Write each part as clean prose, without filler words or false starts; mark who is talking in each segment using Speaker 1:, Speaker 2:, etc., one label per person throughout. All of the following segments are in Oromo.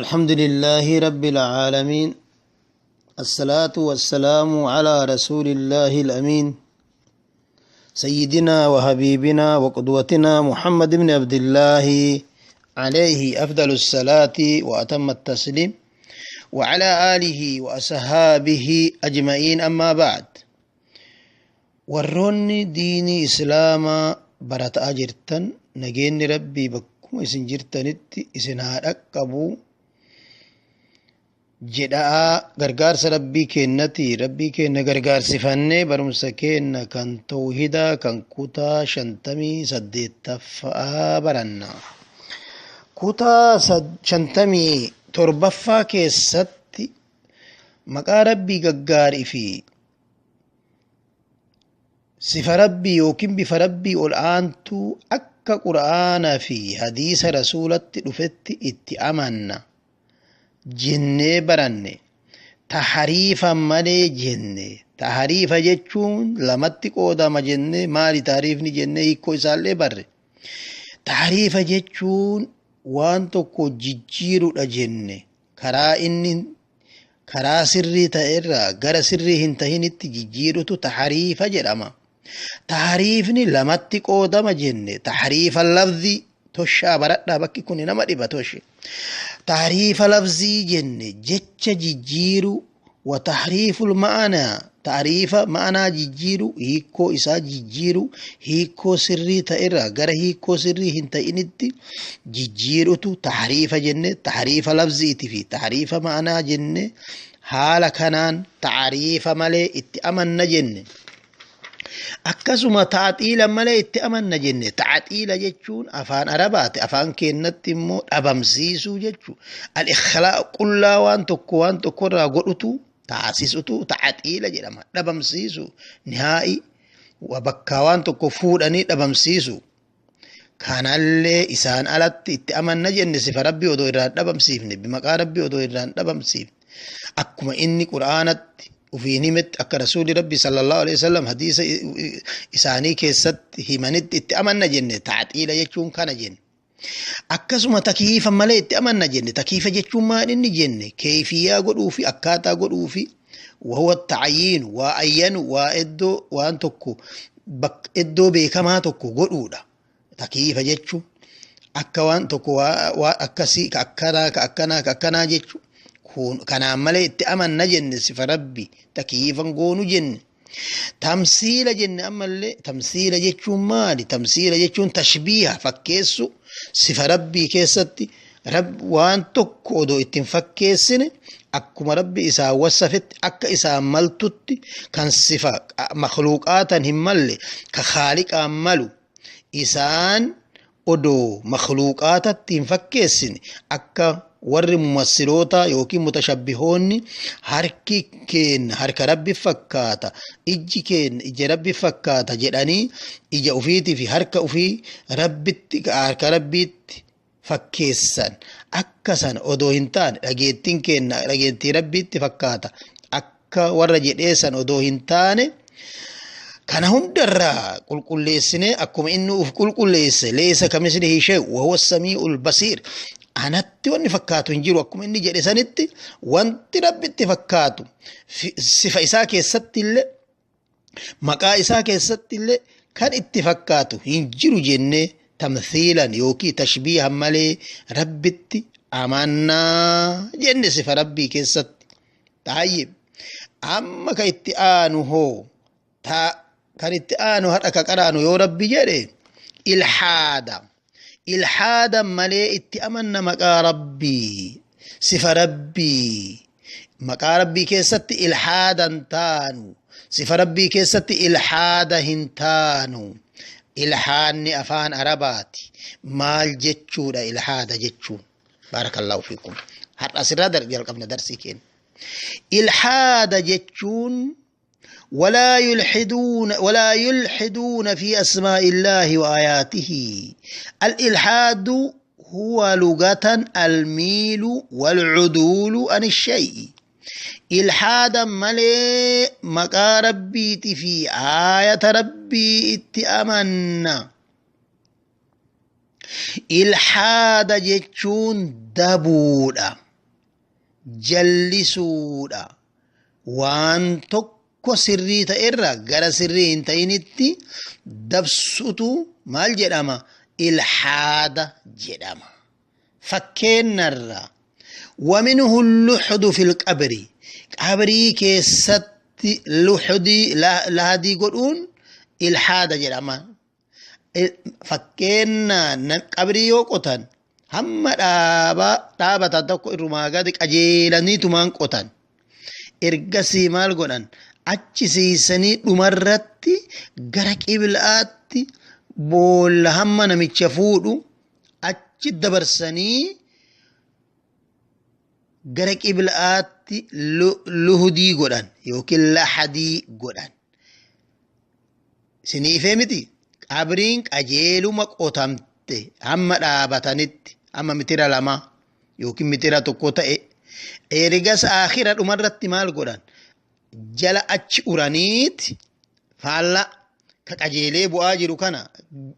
Speaker 1: الحمد لله رب العالمين. الصلاة والسلام على رسول الله الأمين سيدنا وحبيبنا وقدوتنا محمد بن عبد الله عليه أفضل الصلاة وأتم التسليم وعلى آله وأصحابه أجمعين. أما بعد، وروني ديني إسلاما برات أجرتن نجين ربي بكم إسن جرتنت إسن هارقبو jedhaa gargaarsa rabbii kennati. rabbii kenna gargaarsifannee barumsa kenna kan tawhidaa kan kutaa 58ffaa baranna. kutaa 57ffaa keessatti maqaa rabbii gaggaarii fi sifa rabbii yookiin bifa rabbii ol aantuu akka qur'aanaa fi hadiisa rasuulatti dhufetti itti amanna jennee baranne. tahariifa malee jenne. tahariifa jechuun lamatti qoodama jenne. maali tahariifni jenne? hiikoo isaallee barre. tahariifa jechuun waan tokko jijjiirudha jenne. karaa sirrii ta'erraa gara sirrii hin tahinitti jijjiirutu tahariifa jedhama. tahariifni lamatti qoodama jenne. tahariifa lafzi toshaa baradhaa, bakki kun nama dhiba toshe. tahriifa lafzii jenne jecha jijjiiru, wa tahriiful ma'anaa tahriifa ma'anaa jijjiiru, hiikoo isaa jijjiiru, hiikoo sirrii ta'erraa gara hiikoo sirrii hin ta'initti jijjiirutu tahriifa jenne. tahriifa lafziiti fi tahriifa ma'anaa jenne. haala kanaan tahriifa malee itti amanna jenne. akkasuma taaxiila malee itti amanna jenne. taaxiila jechuun afaan arabaati. afaan keenyatti immoo dhabamsiisuu jechuu. al-ikhlaa qullaa waan tokkorraa godhutu taasisutu taaxiila jedhama. dhabamsiisu nihaa'i bakka waan tokko fuudhanii dhabamsiisu. kanallee isaan alatti itti amanna jenne. sifa rabbii odoo irraan dhabamsiifne, maqaa rabbii odoo irraan dhabamsiifne, akkuma inni qur'aanatti ufiin himetti, akka rasuuli rabbi sallallahu alaihi wasallam hadiisa isaanii keessatti himanitti itti amanna jenne. taaxiila jechuun kana jenne. akkasuma takiifa malee itti amanna jenne. takiifa jechuun maal inni jenne? keeyfiyaa godhuu fi akkaataa godhuu fi wahuwa ta'ayiinu, waa ayyanu, waa iddoo waan tokko iddoo beekamaa tokko godhuudha. takiifa jechuun akka waan tokko waa akkasii ka akkanaa jechuun. kanaan malee itti amanna jenne. sifa rabbi takiifan goonu jenne. tamsiila jenne. ammallee tamsiila jechuun maali? tamsiila jechuun tashbiiha, fakkeessu. sifa rabbii keessatti waan tokko odoo ittiin fakkeessine akkuma rabbi isaa wasafetti akka isaan maltutti kan sifa makhluuqaatan hin malle ka khaaliqaan malu isaan odoo makhluuqaatatti hin fakkeessine akka warri mumassiloota yookiin mutashabbihoonni harki keenya harka rabbi fakkaata, ijji keenya ija rabbi fakkaata jedhanii ija ufiitii fi harka ufii harka rabbiitti fakkeessan. akkasan odoo hin taane dhageettiin keenya dhageettii rabbiitti fakkaata akka warra jedheessan odoo hin taane kana hundarraa qulqulleessinee akkuma inni uf qulqulleesse leessa kamislihi shay wa huwa as-sami'ul basiir. anatti wanni fakkaatu hin jiru. akkuma inni jedhe sanitti wanti rabbitti fakkaatu sifa isaa keessatti illee maqaa isaa keessatti illee kan itti fakkaatu hin jiru jennee tamthiilan yookiin tashbiihan malee rabbitti amannaa jenne sifa rabbii keessatti. taayib amma kan itti aanu hoo kan itti aanu hadha ka qaraanu yoo rabbi jedhe ilhaada. ilhaada malee itti amanna maqaa rabbii sifa rabbii. maqaa rabbii keessatti ilhaadan taanu, sifa rabbii keessatti ilhaada hin taanu. ilhaanni afaan arabaati. maal jechuudha ilhaada jechuun? baarakallahu fiikum. har'a asirraa jalqabna darsii keenya. ilhaada jechuun ولا يلحدون في أسماء الله وآياته. الإلحاد هو لغة الميل والعدول عن الشيء. إلحادا ملي مقا ربي في آية ربي اتأمنا. إلحاد جتشون دبودا. jallisuudha waan tokko sirrii ta'erra gara sirrii hin ta'initti dabsutu maal jedhama ilhaada jedhama fakkeenyarra ومنه اللحد في القبر قبري كيست لحدي لهدي قرون الحاد جرما فكينا قبري يوقتن هم دابا تدكو الرماغادك أجيلاني تمان قتن إرقسي مال قرن أجسي سني دمرتي غرق إبلاتي بول هم نمتشفودو أجي دبرسني غرق إبلاتي لهدي قرن يوكي لحدي قرن سني فهمتي قبرين أجيلو مقوتمتي هم دابتانيت أما متيرا لما يوكي متيرا تقوتا إرقس آخرة مرتي مال قرن جل أتش أورانيت فعلا كأجيلي بواجرو كان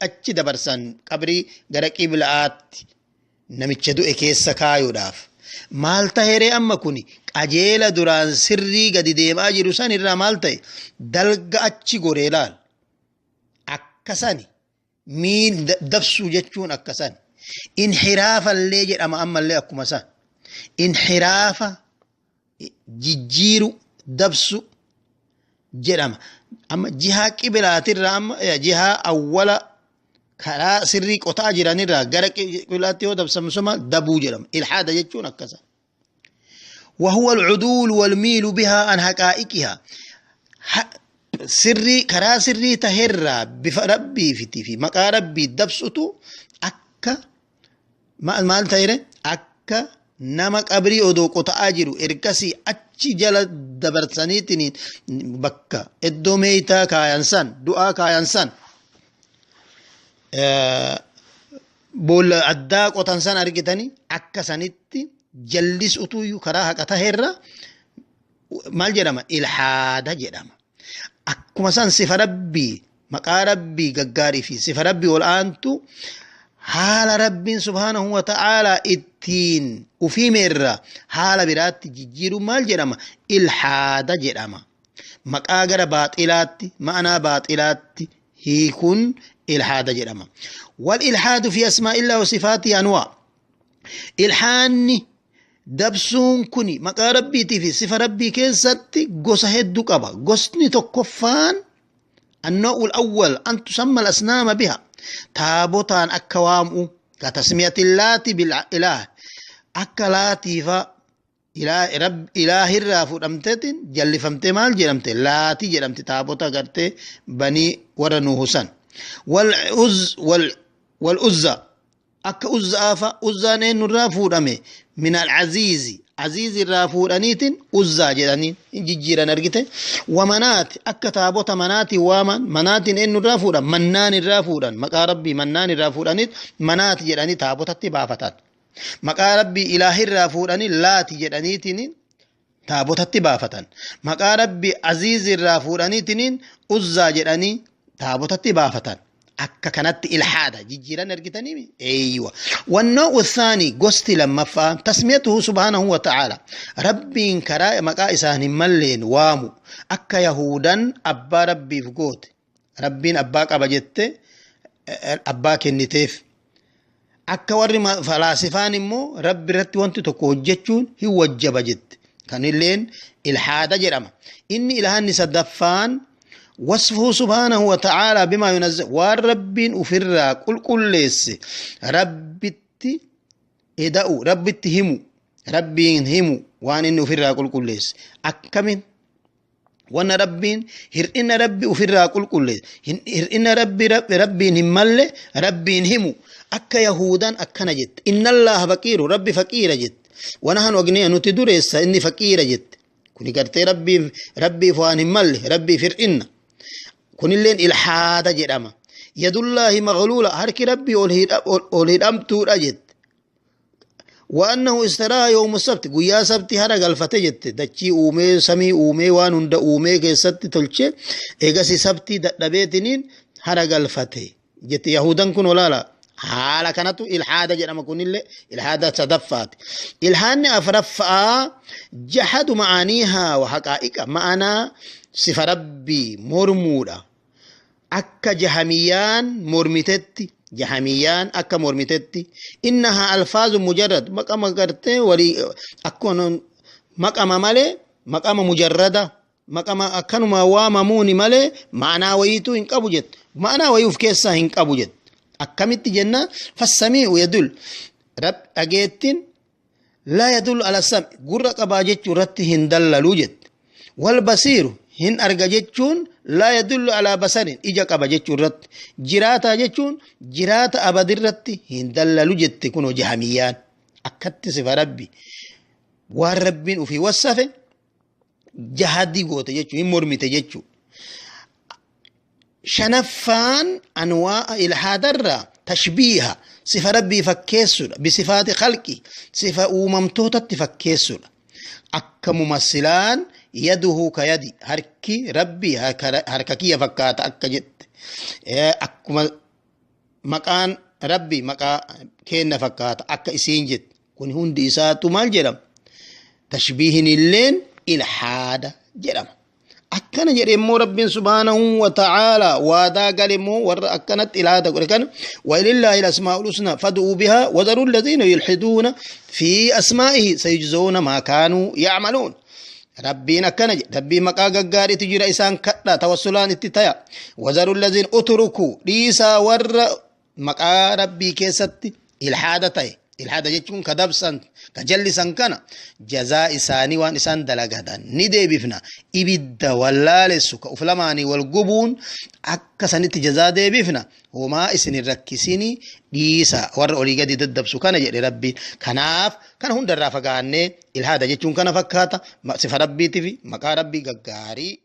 Speaker 1: أتش دبرسان قبري غرق إبلاتي نمتشدو إكيس سكايو داف مال تهيري أما كوني أجيلا دوران سري قد ديم آجرو سان إرى مال تهي دلق أتش غوريلال أكساني مين دفسو جتشون أكساني انحرافا اللي جر أما اللي أكو مسان انحرافا جيجيرو دبسو جرام أما جهة قبلات الرام جهة أولا كرا سري قطع جيران الرا غرق قبلات يو دبس مسما دبو جرام الحاد يجون أكسا وهو العدول والميل بها عن حقائقها سري كرا سري تهرى بفربي في مقا ربي دبسوتو أكا maal ta'ire akka nama qabrii odoo qotaa jiru ergasii achi jala dabarsaniitiin bakka iddoo meeytaa kaayan san du'aa kaayan san boolla addaa qotan san argitanii akka sanitti jallis utuyyuu karaa haqa taheerra maal jedhama ilhaada jedhama akkuma san sifa rabbii maqaa rabbii gaggaarii fi sifa rabbii ol aantu حال رب سبحانه وتعالى اتين وفي مرة حال برات جيرو مال جرما الحاد جرما مقاغر باطلات معنى باطلات هيكون الحاد جرما والإلحاد في أسماء الله وصفاته أنواع الحاني دبسون كني مقا ربي في صفة ربي كيستي قوس هدو قبا قوسني تكفان النوع الأول أن تسمى الأسنام بها تابوتان أكوامو كتسمية اللات بالإله أكلاتي فا إله الرافو رمتين جل فمت مال جرمت لاتي جرمت تابوتا قرتي بني ورنو حسن والعزة أك عزة فا عزة نين الرافو رمي من العزيز عزيز الرافو رنيتين عزة جرانين جيجيرا نرغته ومنات أكتابوت منات وامن منات إنو الرافو رن منان الرافو رن مقا ربي منان الرافو رنيت منات جراني تابوتت بافتات مقا ربي إله الرافو رني لات جرانيتين تابوتت بافتان مقا ربي عزيز الرافو رنيتين عزة جراني تابوتت بافتان أكا كانت إلحادة جيجيرا نرغتني أيوة والنوع الثاني قست لما فهم تسميته سبحانه وتعالى ربي كرا مقا إسان ملين وامو أكا يهودا أبا ربي فقوت ربي أباك أبا جت أباك النتيف أكا وري فلاسفان مو ربي رتي وانت تكوجتشون هو وجب جت كان اللين إلحادة جرما إني إلهان نسدفان وصفه سبحانه وتعالى بما ينزل والرب أفرا كل ليس ربتي إداؤ ربتي همو ربين همو وان إنه أفرا كل ليس أكمن وانا ربين هرئن ربي أفرا كل ليس هرئن ربين همال ربين همو أكا يهودا أكا نجد إن الله فقير ربي فقير جد ونحن أغنيا نتدرس إني فقير جد كوني قرتي ربي فوان همال ربي فرئن كن اللين إلحاد جرما يد الله مغلولة هرك ربي أولهد أمتو رجد وأنه استراها يوم السبت قويا سبت هرق الفتجد دچي أومي سمي أومي وانون دا أومي كيست تلچه إيغسي سبتي دبيتنين هرق الفتي جت يهودان كن ولا لا حالا كانتو إلحاد جرم كن اللي إلحاد صدفات إلحان أفرفا جحد معانيها وحقائق معنا صفة ربي مرمودا أكا جهميان مرمتتي جهميان أكا مرمتتي إنها ألفاظ مجرد مقام قرتي ولي أكون مقام مالي مقام مجردة مقام أكنما وامموني مالي معنى ويتو إنك أبوجت معنى ويوف كيسا إنك أبوجت أكمت جنة فالسميع يدل رب أجيتين لا يدل على السمع قرق باجت رتي هندل لوجت والبصير هن أرججتون لا يدل على بصر إجا كبجت رت جراتا جتون جراتا أبدر رتي هندل لوجت كونو جهميان أكت صفة ربي والرب وفي وصفه جهادي قوت جتو مرمي تجتو شنفان أنواع إلحاد الرا تشبيه صفة ربي فكيسر بصفات خلقي صفة أممتوتة تفكيسر أكا ممثلان يده كيدي هركي ربي هرككي فكات أكا جت أكما مكان ربي مكا كين فكات أكا إسين جت كن هندي إساتو مال جرم تشبيه اللين إلحاد جرم أكنا جريمو رب سبحانه وتعالى وادا قالمو ور أكنت إلهة قركن ولله الأسماء الحسنى فادعوا بها وذروا الذين يلحدون في أسمائه سيجزون ما كانوا يعملون ربنا كنج ربي مقا غغاري تجرا إسان كدا توسلان اتتايا وذروا الذين أتركوا ليسا ور مقا ربي كيست إلحادتي إلحاد جتون كدبسن كجلسن كنا جزاء إساني وان إسان دلقادا ندي بفنا إبدا واللالسك أفلماني والقبون أكسانيت جزاء دي بفنا وما إسن الركسيني ديسا ور أوليغا دي ددبسو كان جري ربي كناف كان هون درافقاني إلحاد جتون كنا فكاتا صفة ربي تفي مقا ربي غغاري